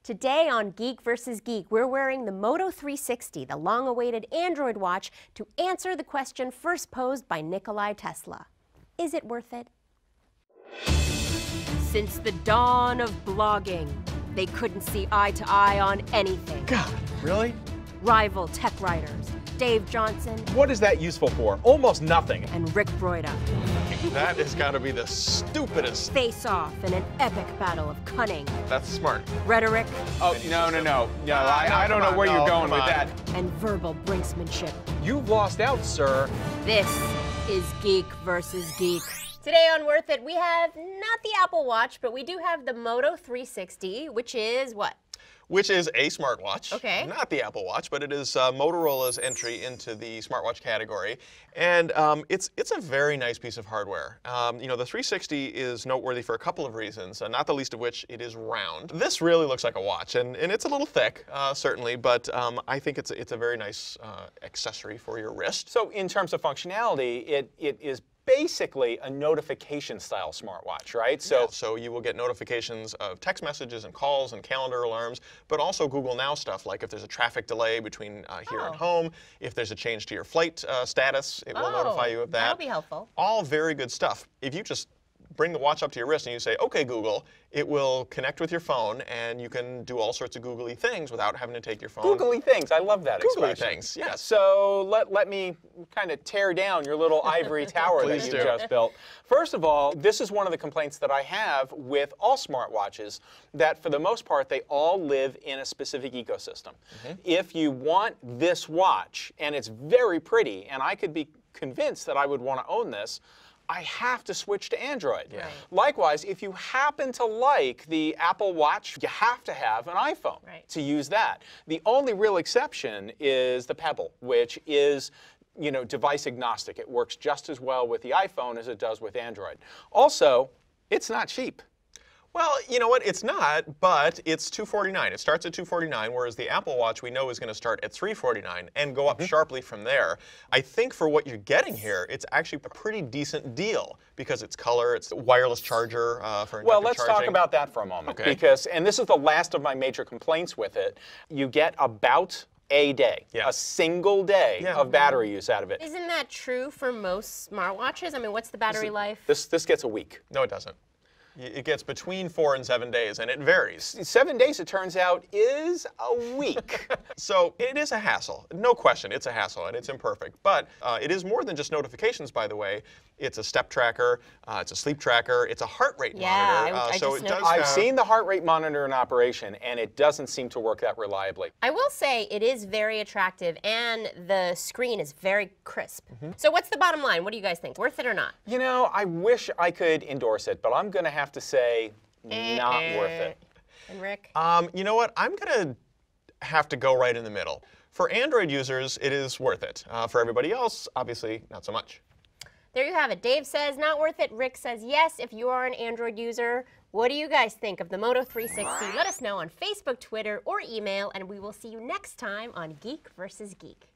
Today on Geek vs. Geek, we're wearing the Moto 360, the long-awaited Android watch, to answer the question first posed by Nikolai Tesla. Is it worth it? Since the dawn of blogging, they couldn't see eye to eye on anything. God, really? Rival tech writers, Dave Johnson. What is that useful for? Almost nothing. And Rick Broida. That has got to be the stupidest. Face off in an epic battle of cunning. That's smart. Rhetoric. Oh, no, I don't know where you're going with that. And verbal brinksmanship. You've lost out, sir. This is Geek vs. Geek. Today on Worth It, we have not the Apple Watch, but we do have the Moto 360, which is what? Which is a smartwatch. Okay. Not the Apple Watch, but it is Motorola's entry into the smartwatch category. And it's a very nice piece of hardware. You know, the 360 is noteworthy for a couple of reasons, not the least of which it is round. This really looks like a watch, and it's a little thick, certainly, but I think it's a very nice accessory for your wrist. So in terms of functionality, it is basically a notification-style smartwatch, right? So you will get notifications of text messages and calls and calendar alarms, but also Google Now stuff, like if there's a traffic delay between here and home, if there's a change to your flight status, it will notify you of that. That'll be helpful. All very good stuff. If you just bring the watch up to your wrist and you say, "Okay, Google," it will connect with your phone, and you can do all sorts of googly things without having to take your phone. Googly things, I love that Googly expression. things, yes. So let me kind of tear down your little ivory tower that you just built. First of all, this is one of the complaints that I have with all smartwatches, that for the most part, they all live in a specific ecosystem. If you want this watch, and it's very pretty, and I could be convinced that I would want to own this, I have to switch to Android. Yeah. Likewise, if you happen to like the Apple Watch, you have to have an iPhone to use that. The only real exception is the Pebble, which is, you know, device agnostic. It works just as well with the iPhone as it does with Android. Also, it's not cheap. Well, you know what? It's not, but it's $249. It starts at $249, whereas the Apple Watch we know is going to start at $349 and go up sharply from there. I think for what you're getting here, it's actually a pretty decent deal because it's color, it's a wireless charger for inductive Well, let's charging. talk about that for a moment. Okay. Because, and this is the last of my major complaints with it, you get about a day, a single day of battery use out of it. Isn't that true for most smartwatches? I mean, what's the battery life? This gets a week. No, it doesn't. It gets between 4 and 7 days, and it varies. 7 days, it turns out, is a week. So it is a hassle. No question, it's a hassle, and it's imperfect. But it is more than just notifications, by the way. It's a step tracker, it's a sleep tracker, it's a heart rate monitor. I so just it does I've have... seen the heart rate monitor in operation, and it doesn't seem to work that reliably. I will say it is very attractive, and the screen is very crisp. So what's the bottom line? What do you guys think? Worth it or not? You know, I wish I could endorse it, but I'm going to have to say not worth it. And Rick? You know what? I'm going to have to go right in the middle. For Android users, it is worth it. For everybody else, obviously, not so much. There you have it. Dave says not worth it. Rick says yes if you are an Android user. What do you guys think of the Moto 360? Let us know on Facebook, Twitter, or email, and we will see you next time on Geek vs. Geek.